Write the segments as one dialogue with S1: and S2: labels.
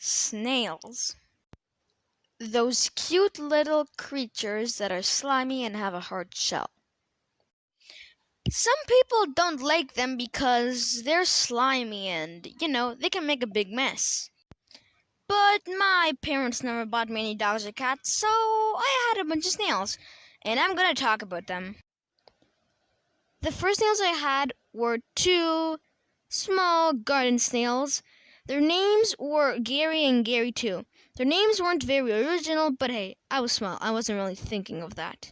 S1: Snails. Those cute little creatures that are slimy and have a hard shell. Some people don't like them because they're slimy and, they can make a big mess. But my parents never bought me any dogs or cats, so I had a bunch of snails, and I'm gonna talk about them. The first snails I had were two small garden snails. Their names were Gary and Gary too. Their names weren't very original, but hey, I was small. I wasn't really thinking of that.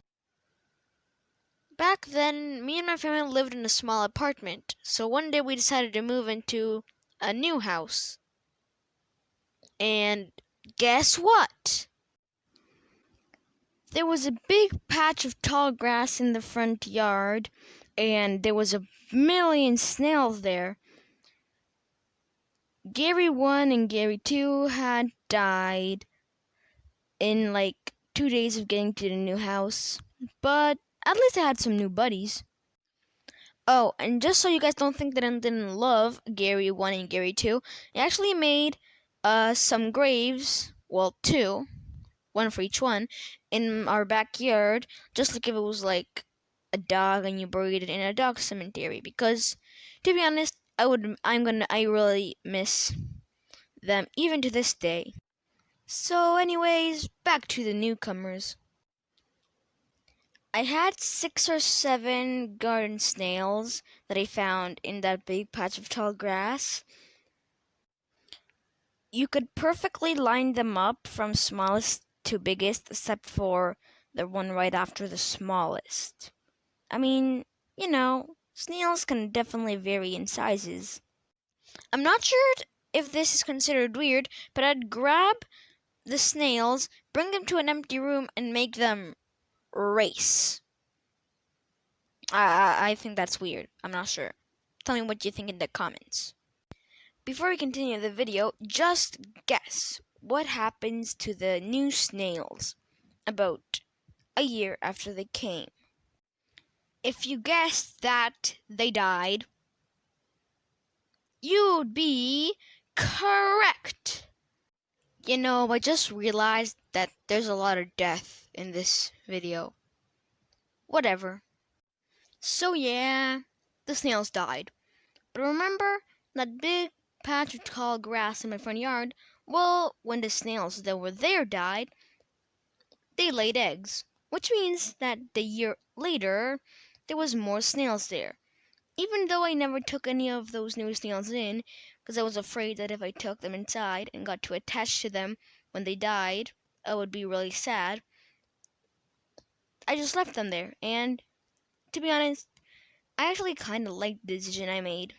S1: Back then, me and my family lived in a small apartment, so one day we decided to move into a new house. And guess what? There was a big patch of tall grass in the front yard, and there was a million snails there. Gary 1 and Gary 2 had died in like 2 days of getting to the new house, but at least I had some new buddies. Oh, and just so you guys don't think that I didn't love Gary 1 and Gary 2, I actually made some graves, well, two, one for each one, in our backyard, just like if it was like a dog and you buried it in a dog cemetery. Because, to be honest, I really miss them even to this day. So, anyways, back to the newcomers. I had 6 or 7 garden snails that I found in that big patch of tall grass. You could perfectly line them up from smallest to biggest, except for the one right after the smallest. I mean, snails can definitely vary in sizes. I'm not sure if this is considered weird, but I'd grab the snails, bring them to an empty room, and make them race. I think that's weird. I'm not sure. Tell me what you think in the comments. Before we continue the video, just guess what happens to the new snails about a year after they came. If you guessed that they died, you'd be correct. I just realized that there's a lot of death in this video. Whatever. So yeah, the snails died. But remember that big patch of tall grass in my front yard? Well, when the snails that were there died, they laid eggs, which means that the year later, there was more snails there. Even though I never took any of those new snails in, because I was afraid that if I took them inside and got too attached to them when they died, I would be really sad. I just left them there, and to be honest, I actually kind of liked the decision I made.